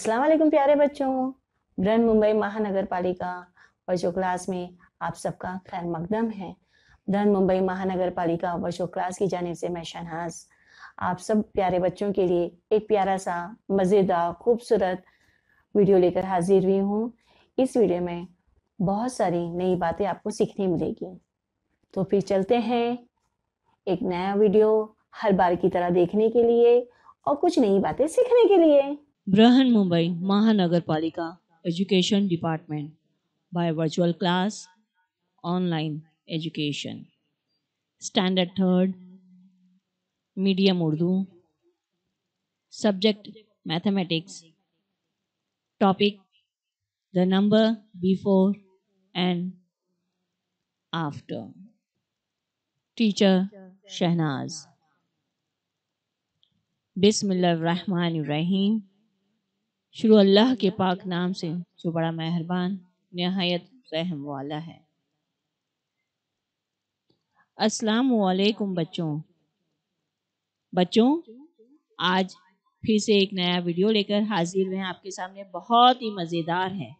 अस्सलाम वालेकुम प्यारे बच्चों। बृहन मुंबई महानगर पालिका वर्चुअल क्लास में आप सबका खैर मकदम है। बृहन मुंबई महानगर पालिका वर्चुअल क्लास की जानिब से मैं शहनाज आप सब प्यारे बच्चों के लिए एक प्यारा सा मज़ेदार खूबसूरत वीडियो लेकर हाजिर हुई हूँ। इस वीडियो में बहुत सारी नई बातें आपको सीखने मिलेगी। तो फिर चलते हैं एक नया वीडियो हर बार की तरह देखने के लिए और कुछ नई बातें सीखने के लिए। बृहन मुंबई महानगर पालिका education department by virtual class online education standard third medium Urdu subject mathematics topic the number before and after teacher Shahnaz बिस्मिल्लाहिर्रहमानिर्रहीम शुरू अल्लाह के पाक नाम से जो बड़ा मेहरबान निहायत रहम वाला है। अस्सलाम वालेकुम बच्चों आज फिर से एक नया वीडियो लेकर हाजिर हुए हैं आपके सामने। बहुत ही मज़ेदार है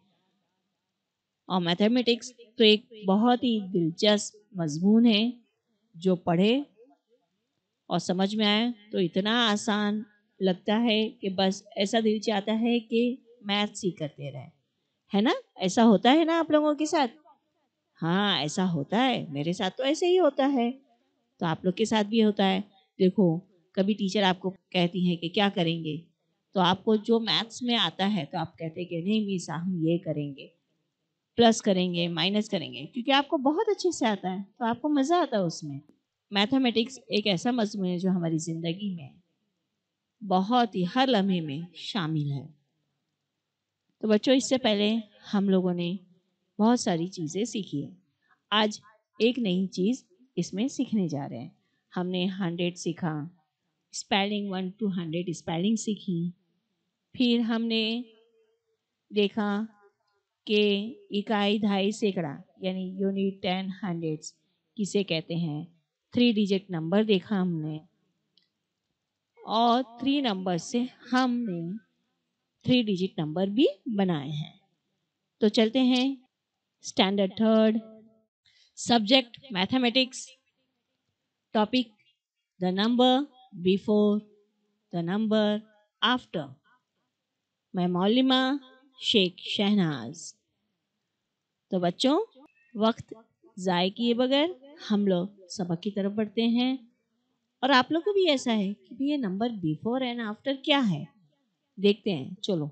और मैथमेटिक्स तो एक बहुत ही दिलचस्प मजमून है जो पढ़े और समझ में आए तो इतना आसान लगता है कि बस ऐसा दिल चाहता है कि मैथ्स ही करते रहे, है ना? ऐसा होता है ना आप लोगों के साथ? हाँ, ऐसा होता है, मेरे साथ तो ऐसे ही होता है, तो आप लोग के साथ भी होता है। देखो, कभी टीचर आपको कहती हैं कि क्या करेंगे, तो आपको जो मैथ्स में आता है तो आप कहते हैं कि नहीं मिस हम ये करेंगे, प्लस करेंगे, माइनस करेंगे, क्योंकि आपको बहुत अच्छे से आता है तो आपको मज़ा आता है उसमें। मैथमेटिक्स एक ऐसा मजमून है जो हमारी ज़िंदगी में बहुत ही हर लम्हे में शामिल है। तो बच्चों, इससे पहले हम लोगों ने बहुत सारी चीज़ें सीखी है। आज एक नई चीज़ इसमें सीखने जा रहे हैं। हमने 100 सीखा, स्पेलिंग 1 to 100 स्पेलिंग सीखी, फिर हमने देखा कि इकाई, दहाई, सैकड़ा यानी यूनिट, 10, 100 किसे कहते हैं। 3 डिजिट नंबर देखा हमने और 3 नंबर से हमने 3 डिजिट नंबर भी बनाए हैं। तो चलते हैं standard third subject mathematics topic the number before the number after. मैं मौलिमा शेख शहनाज। तो बच्चों, वक्त ज़ाय किए बगैर हम लोग सबक की तरफ बढ़ते हैं और आप लोग को भी ऐसा है कि ये नंबर बिफोर एंड आफ्टर क्या है, देखते हैं। चलो,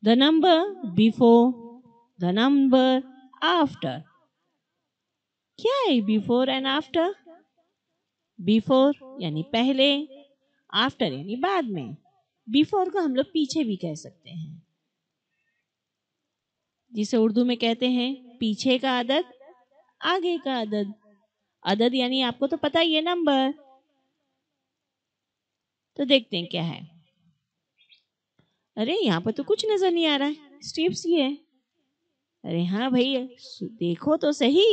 the number before the number after. क्या है बिफोर एंड आफ्टर? बिफोर यानी पहले, आफ्टर यानी बाद में। बिफोर को हम लोग पीछे भी कह सकते हैं, जिसे उर्दू में कहते हैं पीछे का अदद, आगे का अदद। अदद यानी आपको तो पता ही है, नंबर। तो देखते हैं क्या है। अरे यहाँ पर तो कुछ नजर नहीं आ रहा है, स्टेप्स ही है। अरे हाँ भाई, देखो तो सही।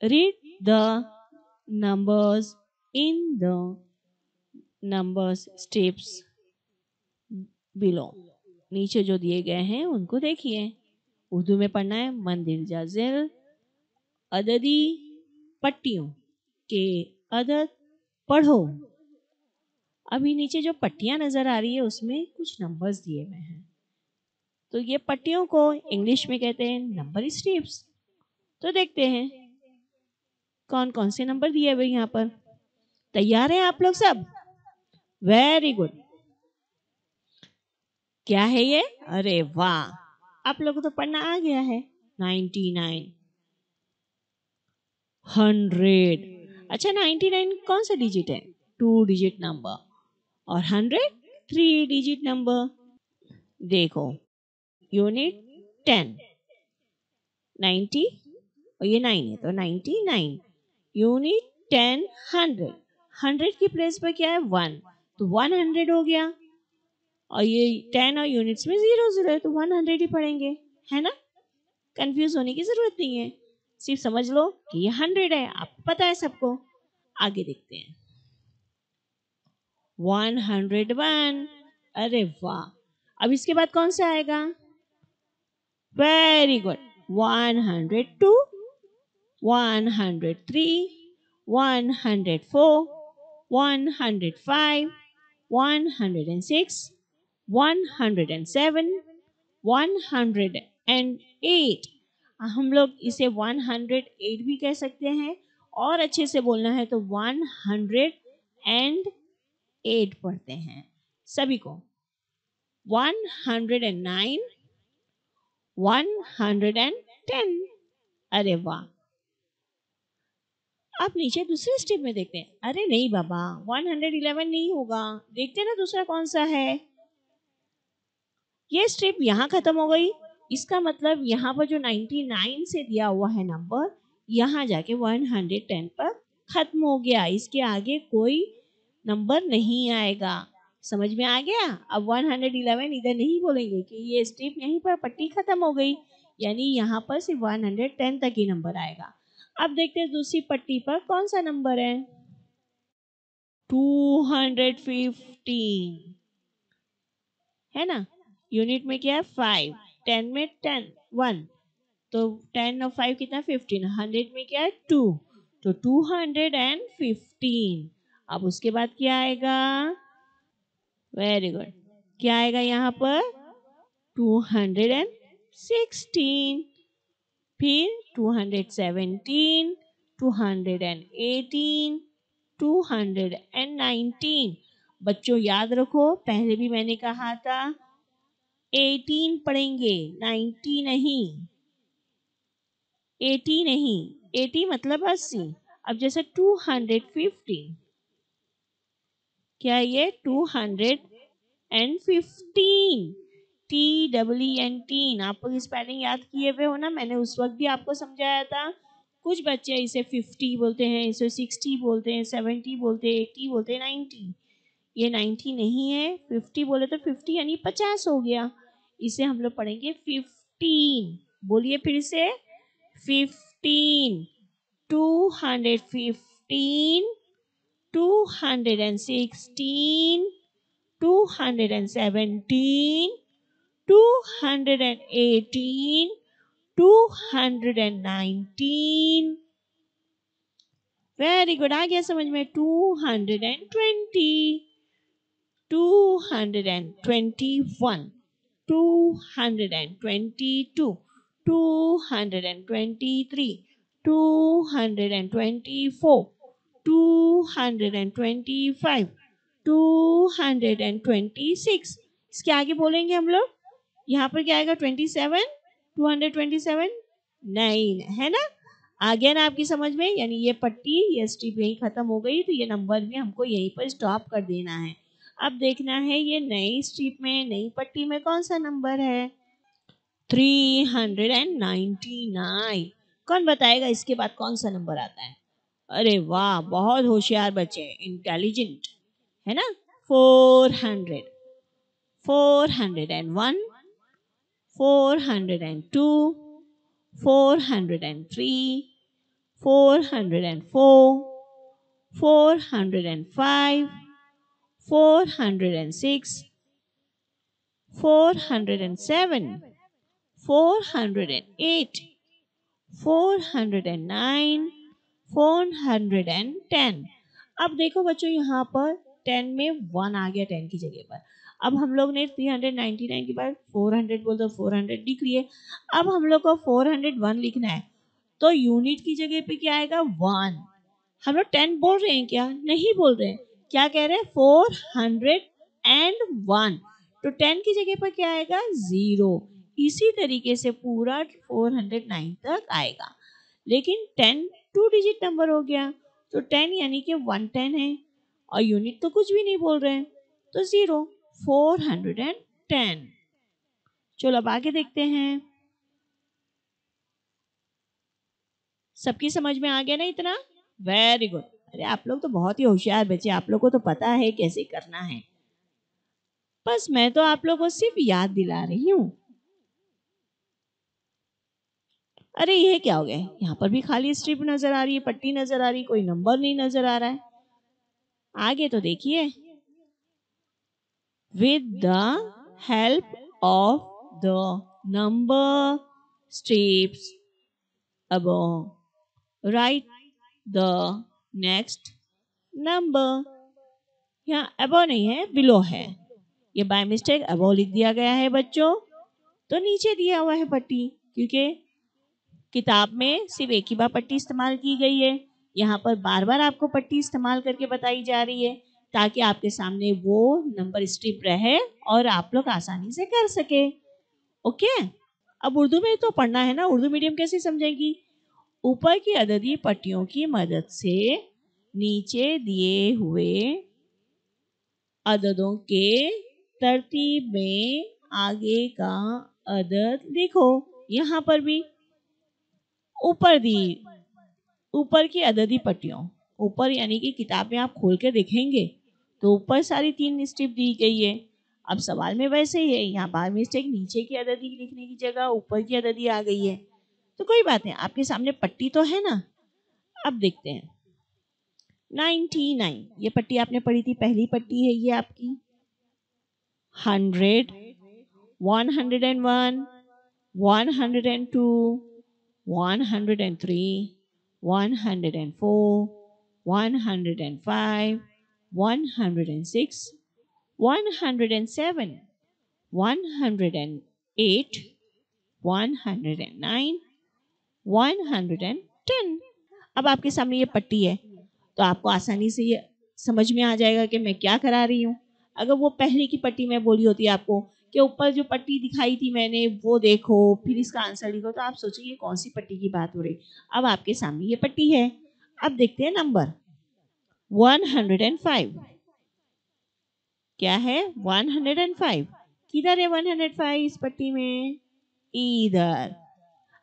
Read the numbers in the numbers steps below. नीचे जो दिए गए हैं उनको देखिए। उर्दू में पढ़ना है। मंदिर जाजिल अददी पट्टियों के अदद पढ़ो। अभी नीचे जो पट्टियां नजर आ रही है उसमें कुछ नंबर्स दिए हुए हैं, तो ये पट्टियों को इंग्लिश में कहते हैं नंबर स्ट्रिप्स। तो देखते हैं कौन कौन से नंबर दिए हुए यहाँ पर। तैयार हैं आप लोग सब? Very good. क्या है ये? अरे वाह, आप लोगों को तो पढ़ना आ गया है। 99, 100। अच्छा, 99 कौन सा डिजिट है? 2 डिजिट नंबर। और 100 3 डिजिट नंबर। देखो, यूनिट 10, 90 और ये 9 है तो 99। यूनिट 10, 100। 100 की प्लेस पर क्या है? 1, तो 100 हो गया। और ये 10 और यूनिट्स में 0 0 है तो 100 ही पढ़ेंगे, है ना? कंफ्यूज होने की जरूरत नहीं है, सिर्फ समझ लो कि ये 100 है, आपको पता है सबको। आगे देखते हैं। 101। अरे वाह, अब इसके बाद कौन सा आएगा? Very good. 102, 103, 104, 105, 106, 107, 108। हम लोग इसे 108 भी कह सकते हैं, और अच्छे से बोलना है तो 108 पढ़ते हैं सभी को। 109, 110। अरे वाह, आप नीचे दूसरे स्टेप में देखते हैं। अरे नहीं बाबा, 111 नहीं होगा, देखते ना दूसरा कौन सा है। ये स्टेप यहाँ खत्म हो गई, इसका मतलब यहाँ पर जो 99 से दिया हुआ है नंबर, यहाँ जाके 110 पर खत्म हो गया। इसके आगे कोई नंबर नहीं आएगा। समझ में आ गया? अब 111 इधर नहीं बोलेंगे कि ये स्टेप यहीं पर पट्टी खत्म हो गई, यानी यहाँ पर सिर्फ 110 तक ही नंबर आएगा। अब देखते हैं दूसरी पट्टी पर कौन सा नंबर है। 215 है ना। यूनिट में क्या है? 5। 10 में 10 1, तो 10 और 5 कितना? 15। 100 में क्या है? 2, तो 215। अब उसके बाद क्या आएगा? वेरी गुड, क्या आएगा यहाँ पर? 216, फिर 217, 218, 219। बच्चों याद रखो, पहले भी मैंने कहा था 18 पढ़ेंगे, 90 नहीं। 80 नहीं, 80 मतलब 80। अब जैसे 215, क्या ये? 215, TEEN। आप लोग स्पेलिंग याद किए हुए हो ना, मैंने उस वक्त भी आपको समझाया था। कुछ बच्चे इसे 50 बोलते हैं, इसे 60 बोलते हैं, 70 बोलते हैं, 80 बोलते हैं, 90। ये 90 नहीं है, 50 बोले तो 50 यानी 50 हो गया। इसे हम लोग पढ़ेंगे 15। बोलिए फिर से, 15, 215, 216, 217, 218, 219। वेरी गुड, आ गया समझ में। 220, 221, 222, 223, 224, 225, 226। इसके आगे बोलेंगे हम लोग। यहाँ पर क्या आएगा? 27, 227 9 है ना। आ गया ना आपकी समझ में? यानी ये पट्टी, ये स्ट्रिप यहीं खत्म हो गई, तो ये नंबर भी हमको यहीं पर स्टॉप कर देना है। अब देखना है ये नई स्ट्रिप में, नई पट्टी में कौन सा नंबर है। 399। कौन बताएगा इसके बाद कौन सा नंबर आता है? अरे वाह, बहुत होशियार बच्चे, इंटेलिजेंट है ना। 400, 401, 402, 403, 404, 405, 406, 407, 408, 409, 410। अब देखो बच्चों, यहाँ पर 10 में 1 आ गया 10 की जगह पर। अब हम लोग ने 399 के बाद 400 बोल दो, 400 लिख लिए। अब हम लोग को 401 लिखना है, तो यूनिट की जगह पे क्या आएगा? 1। हम लोग 10 बोल रहे हैं क्या? नहीं बोल रहे हैं। क्या कह रहे हैं? 401। तो 10 की जगह पर क्या आएगा? 0। इसी तरीके से पूरा 409 तक आएगा। लेकिन 10 2 डिजिट नंबर हो गया, तो 10 यानी कि 110 है, और यूनिट तो कुछ भी नहीं बोल रहे हैं, तो 0, 410। चलो अब आगे देखते हैं। सबकी समझ में आ गया ना इतना? Very good. अरे आप लोग तो बहुत ही होशियार बच्चे, आप लोग को तो पता है कैसे करना है। बस मैं तो आप लोग को सिर्फ याद दिला रही हूँ। अरे ये क्या हो गया? यहाँ पर भी खाली स्ट्रिप नजर आ रही है, पट्टी नजर आ रही है, कोई नंबर नहीं नजर आ रहा है। आगे तो देखिए, with the help of the number strips above, write the next number. यहाँ above नहीं है, below है. ये बाय मिस्टेक above लिख दिया गया है बच्चों, तो नीचे दिया हुआ है पट्टी, क्योंकि किताब में सिर्फ एक ही बार पट्टी इस्तेमाल की गई है. यहाँ पर बार बार आपको पट्टी इस्तेमाल करके बताई जा रही है ताकि आपके सामने वो नंबर स्ट्रिप रहे और आप लोग आसानी से कर सके. ओके, अब उर्दू में तो पढ़ना है ना, उर्दू मीडियम कैसे समझेंगी. ऊपर की अददी पट्टियों की मदद से नीचे दिए हुए अददों के तरतीब में आगे का अदद लिखो. यहाँ पर भी ऊपर की अददी पट्टियों, ऊपर यानी कि किताब में आप खोल के देखेंगे तो ऊपर सारी 3 स्ट्रिप दी गई है. अब सवाल में वैसे ही है, यहाँ बाय मिस्टेक नीचे की अददी लिखने की जगह ऊपर की अददी आ गई है, तो कोई बात नहीं, आपके सामने पट्टी तो है ना. अब देखते हैं 99, ये पट्टी आपने पढ़ी थी, पहली पट्टी है ये आपकी. 100, 101, 102, 103, 104, 105, 106, 107, 108, 109, 110. अब आपके सामने ये पट्टी है तो आपको आसानी से ये समझ में आ जाएगा कि मैं क्या करा रही हूँ. अगर वो पहले की पट्टी में बोली होती है आपको कि ऊपर जो पट्टी दिखाई थी मैंने वो देखो फिर इसका आंसर लिखो, तो आप सोचिए कौन सी पट्टी की बात हो रही. अब आपके सामने ये पट्टी है. अब देखते हैं नंबर 105 क्या है. 105 किधर है 105 इस पट्टी में, इधर.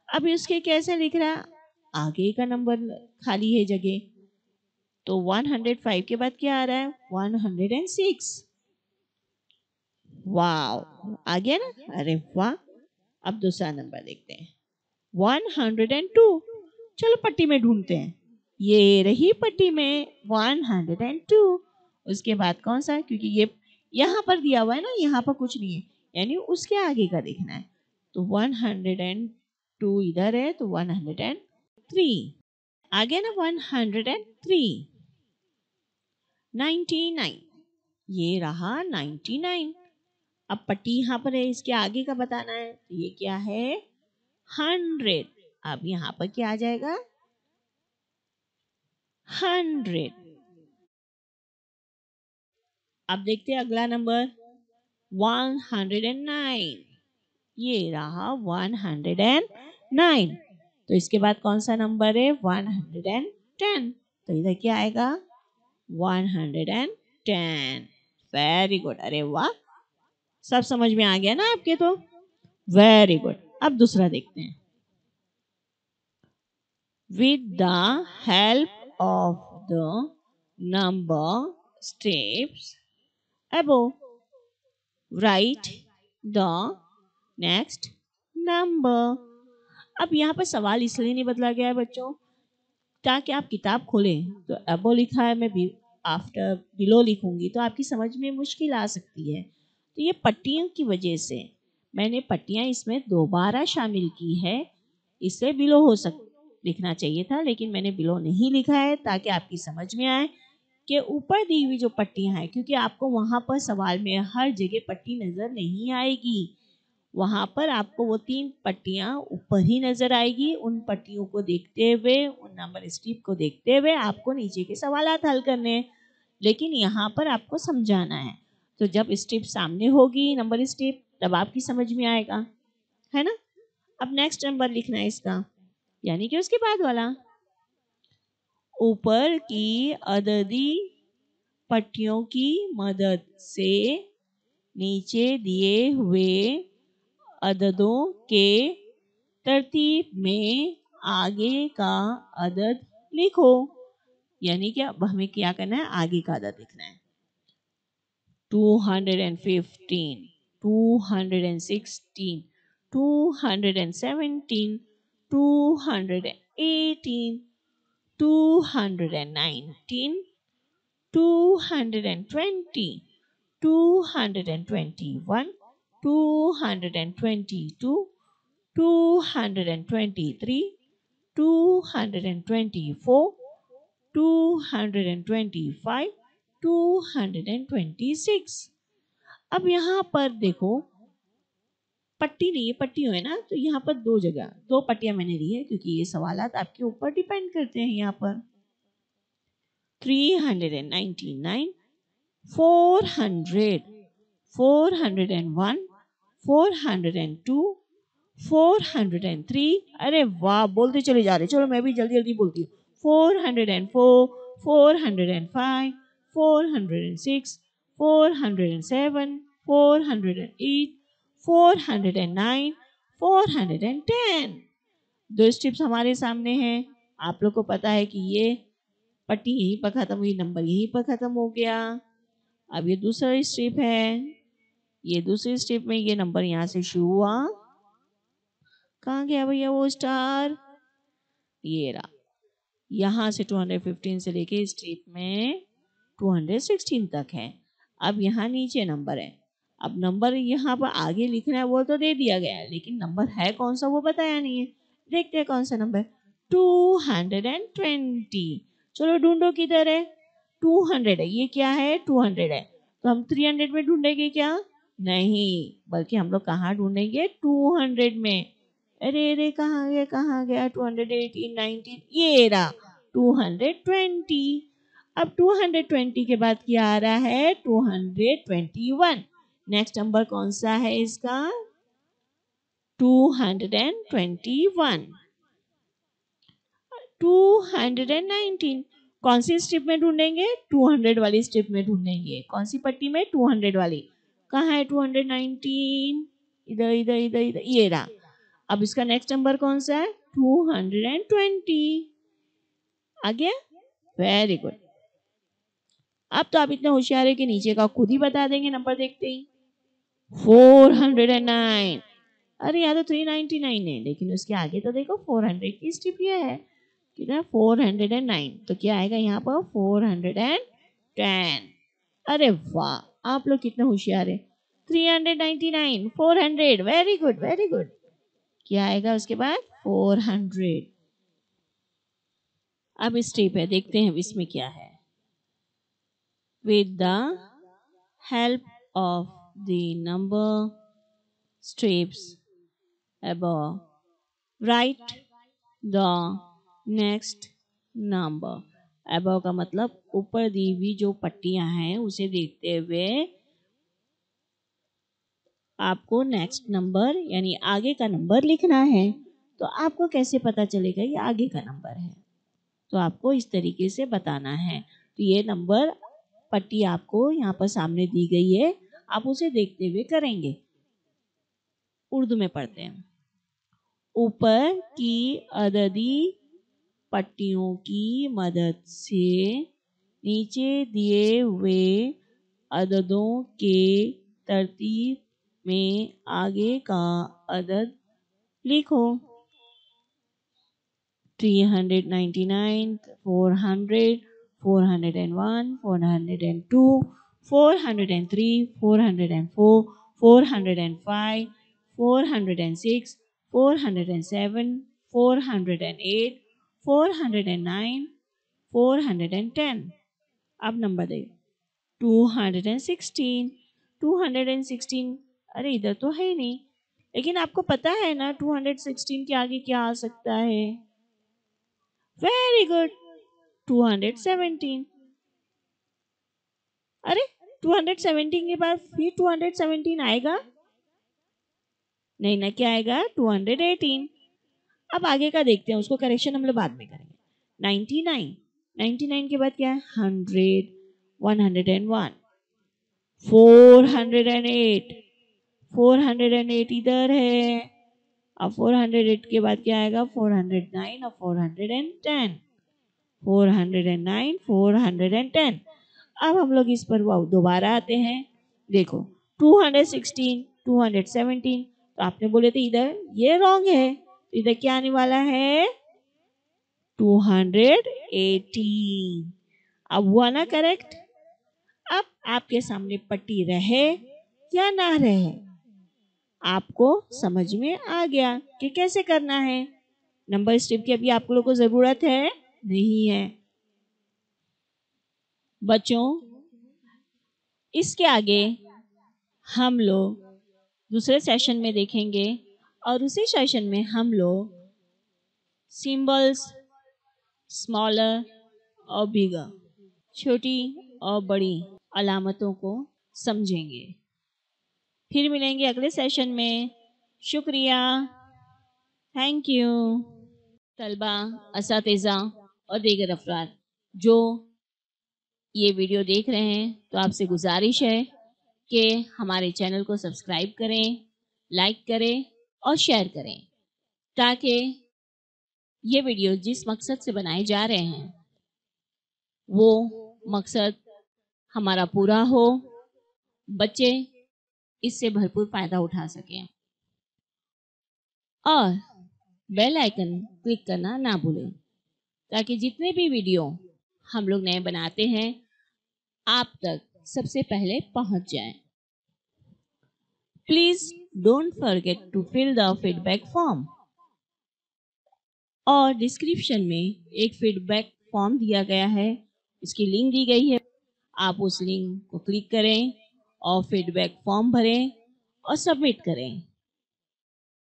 अब इसके कैसे लिख रहा, आगे का नंबर खाली है जगह, तो 105 के बाद क्या आ रहा है 106. वाओ, आ गया ना, अरे वाह. अब दूसरा नंबर देखते हैं 102. चलो पट्टी में ढूंढते हैं, ये रही पट्टी में 102. उसके बाद कौन सा, क्योंकि ये यहाँ पर दिया हुआ है ना, यहाँ पर कुछ नहीं है, यानी उसके आगे का देखना है. तो 102 इधर है तो 103 आ गया ना. 103. 99, ये रहा 99. अब पट्टी यहाँ पर है, इसके आगे का बताना है, तो ये क्या है 100. अब यहाँ पर क्या आ जाएगा 100. अब देखते हैं अगला नंबर 109. ये रहा 109. तो इसके बाद कौन सा नंबर है 110. तो इधर क्या आएगा 110. वेरी गुड, अरे वाह, सब समझ में आ गया ना आपके, तो वेरी गुड. अब दूसरा देखते हैं. With the help of the number strips above, write the next number. अब यहाँ पर सवाल इसलिए नहीं बदला गया है बच्चों ताकि आप किताब खोलें तो अबो लिखा है, मैं आफ्टर बिलो लिखूंगी तो आपकी समझ में मुश्किल आ सकती है. तो ये पट्टियों की वजह से मैंने पट्टियाँ इसमें दोबारा शामिल की है. इससे बिलो हो लिखना चाहिए था, लेकिन मैंने बिलो नहीं लिखा है ताकि आपकी समझ में आए कि ऊपर दी हुई जो पट्टियाँ हैं, क्योंकि आपको वहाँ पर सवाल में हर जगह पट्टी नज़र नहीं आएगी, वहाँ पर आपको वो 3 पट्टियाँ ऊपर ही नजर आएगी. उन पट्टियों को देखते हुए, उन नंबर स्ट्रिप को देखते हुए आपको नीचे के सवालात हल करने हैं, लेकिन यहाँ पर आपको समझाना है. तो जब स्ट्रिप सामने होगी नंबर स्ट्रिप तब आपकी समझ में आएगा, है ना. अब नेक्स्ट नंबर लिखना है इसका, यानी कि उसके बाद वाला. ऊपर की अददी पट्टियों की मदद से नीचे दिए हुए अददों के तरतीब में आगे का अदद लिखो. यानी कि अब हमें क्या करना है, आगे का अदद लिखना है. 215, 216, 217, 218, 219, 220, 221, 222, 223, 224, 225, 226। अब यहाँ पर देखो पट्टी नहीं है, पट्टी है ना, तो यहाँ पर दो जगह दो पट्टियां मैंने दी है क्योंकि ये सवालात आपके ऊपर डिपेंड करते हैं। यहाँ पर 399, 400, 401, 402, 403। अरे वाह, बोलते चले जा रहे, चलो मैं भी जल्दी जल्दी बोलती हूँ। 404, 405, 406, 407, 408, 409, 410। दो स्ट्रिप्स हमारे सामने हैं। आप लोग को पता है कि ये पट्टी यहीं पर खत्म हुई, नंबर यहीं पर खत्म हो गया। अब ये दूसरा स्ट्रिप है, ये दूसरी स्ट्रिप में ये नंबर यहाँ से शुरू हुआ, कहाँ गया भैया वो स्टार, ये रहा। यहाँ से 215 से लेके स्ट्रिप में 216 तक है। अब यहाँ नीचे नंबर है। अब नंबर यहाँ पर आगे लिखना है वो तो दे दिया गया है, लेकिन नंबर है कौन सा वो बताया नहीं है। देखते हैं कौन सा नंबर, 220। चलो ढूंढो किधर है, 200 है, ये क्या है 200 है, तो हम 300 में ढूंढेंगे क्या, नहीं, बल्कि हम लोग कहाँ ढूंढेंगे 200 में। अरे अरे कहाँ गया 218, 19, ये रहा 220। अब 220 के बाद क्या आ रहा है 221। नेक्स्ट नंबर कौन सा है इसका 221। 219 कौन सी स्ट्रिप में ढूंढेंगे 200 वाली स्ट्रिप में ढूंढेंगे। कौन सी पट्टी में 200 वाली, कहाँ है 219, इधर इधर इधर इधर, ये रहा। अब इसका नेक्स्ट नंबर कौन सा है 220। आ गया, वेरी गुड। अब तो आप इतने होशियार है कि नीचे का खुद ही बता देंगे नंबर देखते ही। 409, अरे यहाँ तो 399 है, लेकिन उसके आगे तो देखो 400 की स्ट्रिप ये है, कितना 409, तो क्या आएगा यहाँ पर 410। अरे वाह, आप लोग कितने होशियार है। 399, 400, वेरी गुड वेरी गुड। क्या आएगा उसके बाद 400। अब स्ट्रिप है, देखते हैं इसमें क्या है। With the help of the number strips above, write the next number. above का मतलब ऊपर दी हुई जो पट्टियां हैं उसे देखते हुए आपको नेक्स्ट नंबर यानी आगे का नंबर लिखना है। तो आपको कैसे पता चलेगा ये आगे का नंबर है, तो आपको इस तरीके से बताना है। तो ये नंबर पट्टी आपको यहाँ पर सामने दी गई है, आप उसे देखते हुए करेंगे। उर्दू में पढ़ते हैं। ऊपर की अददी पट्टियों की मदद से नीचे दिए हुए अददों के तरतीब में आगे का अदद लिखो। 399, 400, 401, 402, 403, 404, 405, 406, 407, 408, 409, 410। अब नंबर दे 216, 216। अरे इधर तो है ही नहीं, लेकिन आपको पता है ना 216 के आगे क्या आ सकता है। Very good, 217। अरे 217 के बाद फिर 217 आएगा नहीं ना, क्या आएगा 218। अब आगे का देखते हैं, उसको करेक्शन हम लोग बाद में करेंगे। 99, 99 के बाद क्या है 100, 101, 408, 408 इधर है। अब 408 के बाद क्या आएगा 409 और 410, 409, 410। अब हम लोग इस पर दोबारा आते हैं। देखो 216, 217, तो आपने बोले थे इधर ये रॉन्ग है, तो इधर क्या आने वाला है 218। अब हुआ ना करेक्ट। अब आपके सामने पट्टी रहे या ना रहे, आपको समझ में आ गया कि कैसे करना है। नंबर स्ट्रिप की अभी आप लोगों को जरूरत है नहीं है। बच्चों, इसके आगे हम लोग दूसरे सेशन में देखेंगे और उसी सेशन में हम लोग सिंबल्स, स्मॉलर और बिगर, छोटी और बड़ी अलामतों को समझेंगे। फिर मिलेंगे अगले सेशन में। शुक्रिया, थैंक यू। तलबा, असातिज़ा और दीगर अफराद जो ये वीडियो देख रहे हैं, तो आपसे गुजारिश है कि हमारे चैनल को सब्सक्राइब करें, लाइक करें और शेयर करें, ताकि ये वीडियो जिस मकसद से बनाए जा रहे हैं वो मकसद हमारा पूरा हो, बच्चे इससे भरपूर फायदा उठा सकें। और बेल आइकन क्लिक करना ना भूलें, ताकि जितने भी वीडियो हम लोग नए बनाते हैं आप तक सबसे पहले पहुंच जाएं। Please don't forget to fill the feedback form. और डिस्क्रिप्शन में एक फीडबैक फॉर्म दिया गया है, इसकी लिंक दी गई है। आप उस लिंक को क्लिक करें और फीडबैक फॉर्म भरें और सबमिट करें।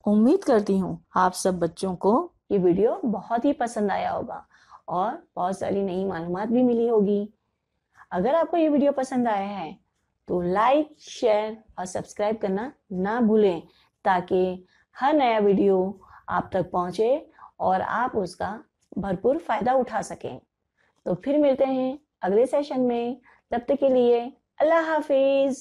उम्मीद करती हूँ आप सब बच्चों को ये वीडियो बहुत ही पसंद आया होगा और बहुत सारी नई मालूमात भी मिली होगी। अगर आपको ये वीडियो पसंद आया है तो लाइक, शेयर और सब्सक्राइब करना ना भूलें, ताकि हर नया वीडियो आप तक पहुंचे और आप उसका भरपूर फायदा उठा सकें। तो फिर मिलते हैं अगले सेशन में। तब तक के लिए अल्लाह हाफिज।